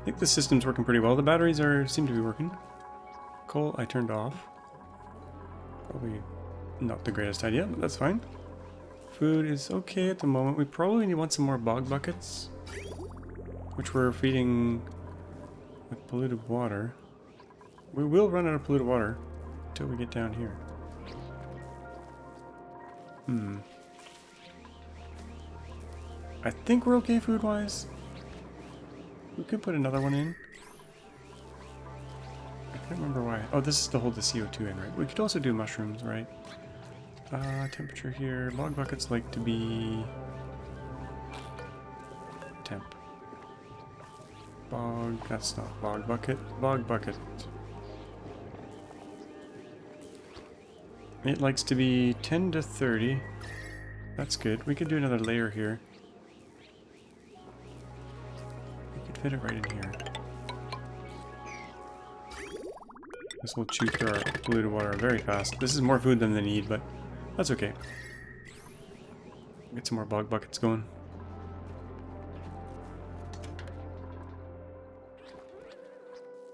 I think the system's working pretty well. The batteries seem to be working. Coal I turned off. Probably not the greatest idea, but that's fine. Food is okay at the moment. We probably want some more bog buckets, which we're feeding with polluted water. We will run out of polluted water until we get down here. I think we're okay food-wise. We could put another one in. I can't remember why. Oh, this is to hold the CO2 in, right? We could also do mushrooms, right? Temperature here. Bog buckets like to be... temp. Bog, that's not bog bucket. Bog bucket. It likes to be 10 to 30. That's good. We could do another layer here. We could fit it right in here. This will chew through our polluted water very fast. This is more food than they need, but that's okay. Get some more bog buckets going.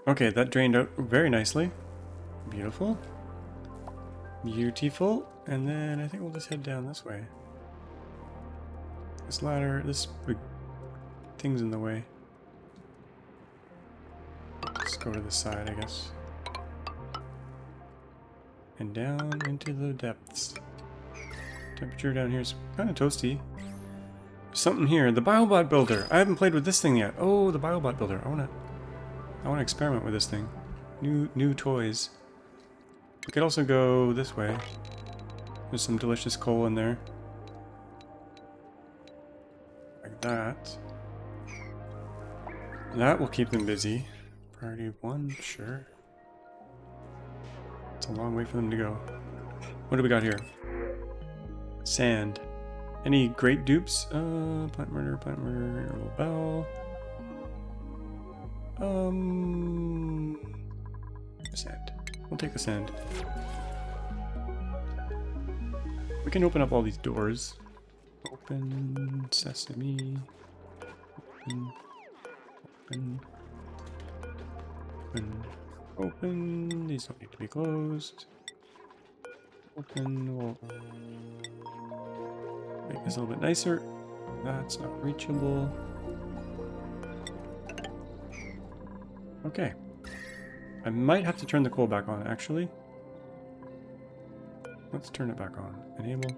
Okay, that drained out very nicely. Beautiful. Beautiful. And then I think we'll just head down this way. This ladder, this big thing's in the way. Let's go to the side, I guess. And down into the depths. Temperature down here is kind of toasty. Something here. The Biobot Builder. I haven't played with this thing yet. Oh, the Biobot Builder. I wanna experiment with this thing. New toys. We could also go this way. There's some delicious coal in there. Like that. That will keep them busy. Priority 1, sure. It's a long way for them to go. What do we got here? Sand. Any great dupes? Plant murder, interval bell. Sand. We'll take the sand. We can open up all these doors. Open sesame. Open. These don't need to be closed. Open. We'll make this a little bit nicer. That's not reachable. Okay. I might have to turn the coal back on, actually. Let's turn it back on. Enable.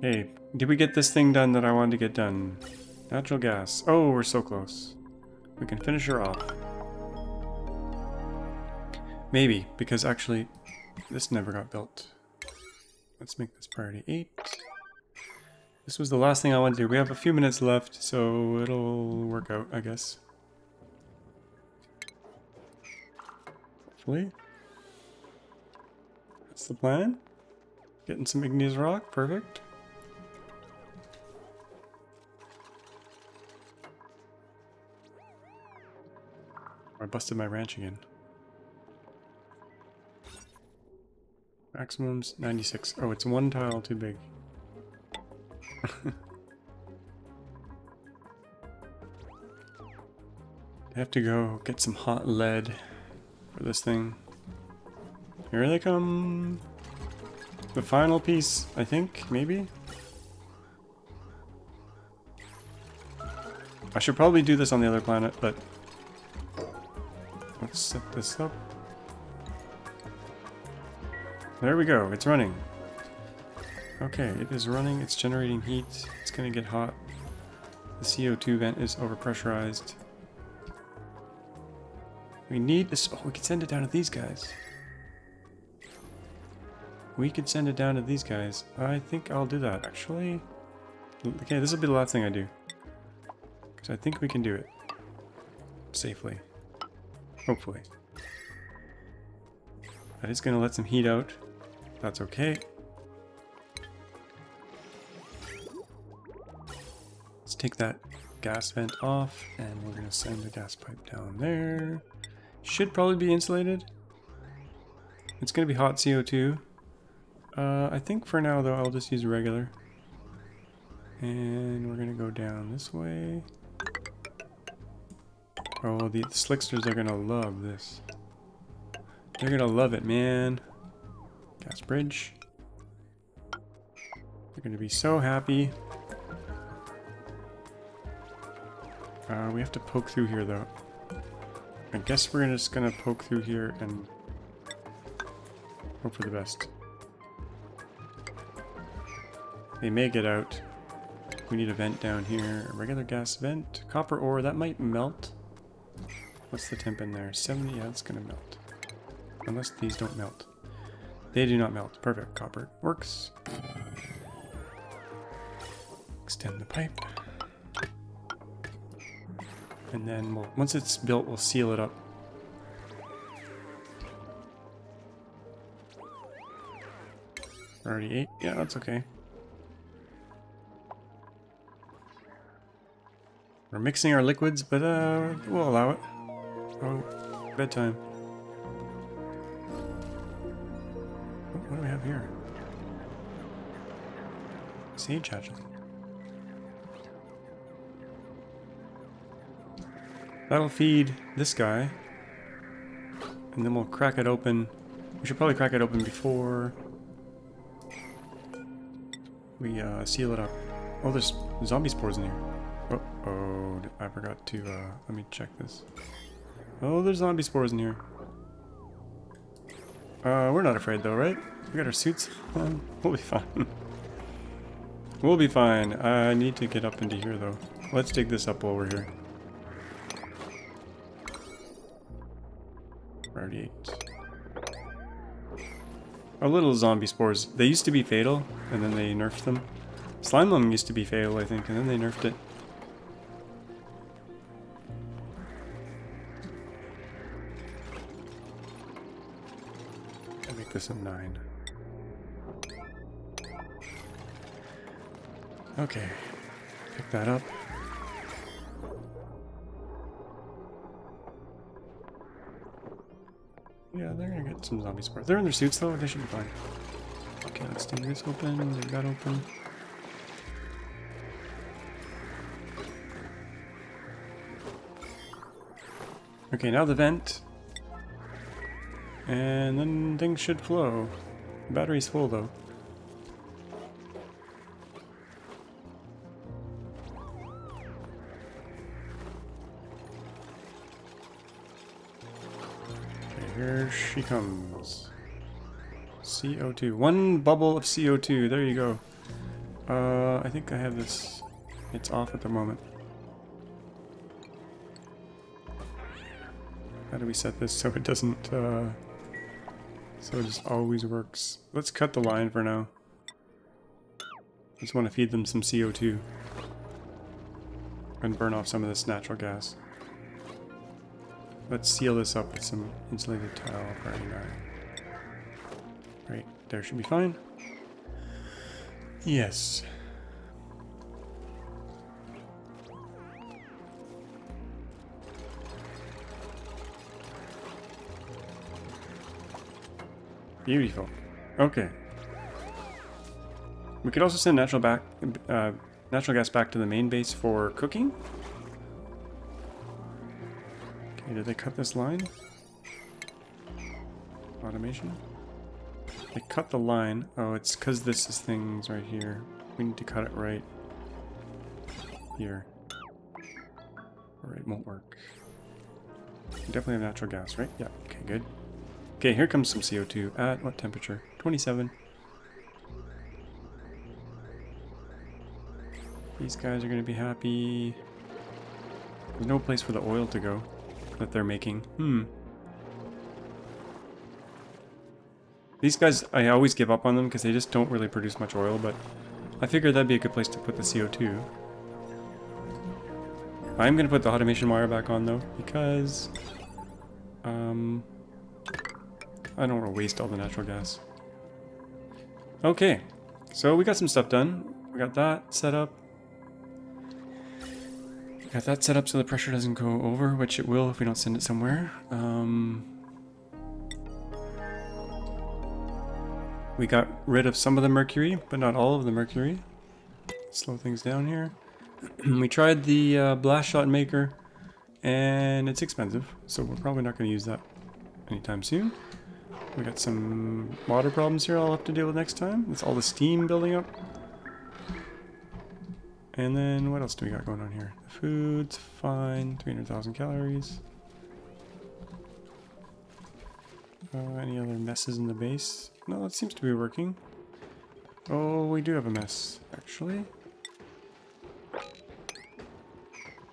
Hey, did we get this thing done that I wanted to get done? Natural gas. Oh, we're so close. We can finish her off. Maybe, because actually, this never got built. Let's make this priority 8. This was the last thing I wanted to do. We have a few minutes left, so it'll work out, I guess. Hopefully. That's the plan. Getting some igneous rock, perfect. I busted my ranch again. Maximum's 96. Oh, it's one tile too big. I have to go get some hot lead for this thing. Here they come. The final piece, I think, maybe? I should probably do this on the other planet, but let's set this up. There we go, it's running. Okay, it is running, it's generating heat, it's gonna get hot. The CO2 vent is overpressurized. We need this. Oh, we could send it down to these guys. We could send it down to these guys. I think I'll do that, actually. Okay, this will be the last thing I do. Because I think we can do it. Safely. Hopefully. That is going to let some heat out. That's okay. Let's take that gas vent off, and we're gonna send the gas pipe down there. Should probably be insulated. It's gonna be hot CO2. I think for now though, I'll just use regular. And we're gonna go down this way. Oh, the slicksters are gonna love this. They're gonna love it, man. Gas bridge. They're gonna be so happy. We have to poke through here though. I guess we're just gonna poke through here and hope for the best. They may get out. We need a vent down here. A regular gas vent. Copper ore, that might melt. What's the temp in there? 70, yeah, it's gonna melt. Unless these don't melt. They do not melt. Perfect. Copper works. Extend the pipe. And then once it's built, we'll seal it up. Already 8? Yeah, that's okay. We're mixing our liquids, but we'll allow it. Oh, bedtime. Oh, what do we have here? Sage hatchet. That'll feed this guy. And then we'll crack it open. We should probably crack it open before we seal it up. Oh, there's zombie spores in here. Oh, I forgot to, let me check this. Oh, there's zombie spores in here. We're not afraid though, right? We got our suits on. We'll be fine. We'll be fine. I need to get up into here though. Let's dig this up while we're here. Already 8. Our little zombie spores. They used to be fatal, and then they nerfed them. Slime Lung used to be fatal, I think, and then they nerfed it. I'll make this a 9. Okay. Pick that up. Yeah, they're gonna get some zombie spores. They're in their suits though, they should be fine. Okay, let's do this open, leave that open. Okay, now the vent. And then things should flow. The battery's full though. Here she comes. CO2. 1 bubble of CO2. There you go. I think I have this. It's off at the moment. How do we set this so it doesn't, so it just always works? Let's cut the line for now. Just want to feed them some CO2. And burn off some of this natural gas. Let's seal this up with some insulated tile for 89. Right, there should be fine. Yes. Beautiful. Okay. We could also send natural gas back to the main base for cooking. Did they cut this line? Automation? They cut the line. Oh, it's because this is things right here. We need to cut it right here. Or it won't work. We definitely have natural gas, right? Yeah, okay, good. Okay, here comes some CO2. At what temperature? 27. These guys are going to be happy. There's no place for the oil to go that they're making. These guys, I always give up on them because they just don't really produce much oil, but I figured that'd be a good place to put the CO2. I'm going to put the automation wire back on though, because I don't want to waste all the natural gas. Okay, so we got some stuff done. We got that set up. Got that set up so the pressure doesn't go over, which it will if we don't send it somewhere. We got rid of some of the mercury, but not all of the mercury. Slow things down here. We tried the blast shot maker, and it's expensive, so we're probably not going to use that anytime soon. We got some water problems here I'll have to deal with next time. That's all the steam building up. And then what else do we got going on here? The food's fine, 300,000 calories. Any other messes in the base? No, that seems to be working. Oh, we do have a mess, actually.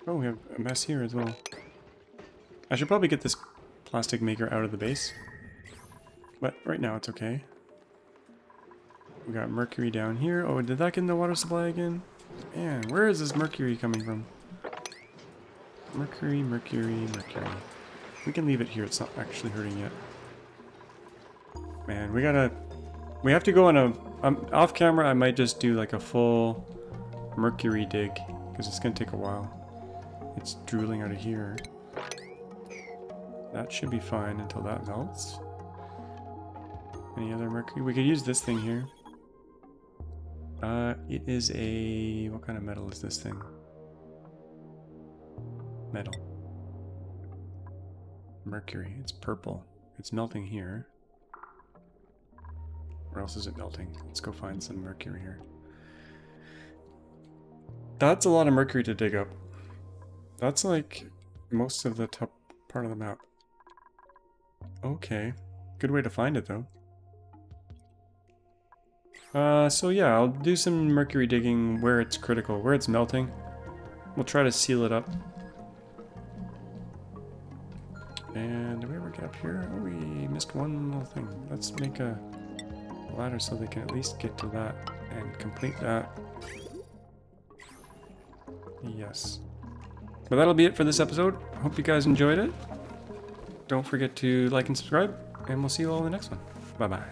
Oh, we have a mess here as well. I should probably get this plastic maker out of the base. But right now it's okay. We got mercury down here. Oh, did that get in the water supply again? Man, where is this mercury coming from? Mercury, mercury, mercury. We can leave it here. It's not actually hurting yet. Man, we have to go on a... off camera, I might just do like a full mercury dig, because it's going to take a while. It's drooling out of here. That should be fine until that melts. Any other mercury? We could use this thing here. It is a... what kind of metal is this thing? Metal. Mercury. It's purple. It's melting here. Where else is it melting? Let's go find some mercury here. That's a lot of mercury to dig up. That's like most of the top part of the map. Okay. Good way to find it though. So yeah, I'll do some mercury digging where it's critical, where it's melting. We'll try to seal it up. And did we ever get up here? Oh, we missed one little thing. Let's make a ladder so they can at least get to that and complete that. Yes. But that'll be it for this episode. Hope you guys enjoyed it. Don't forget to like and subscribe, and we'll see you all in the next one. Bye-bye.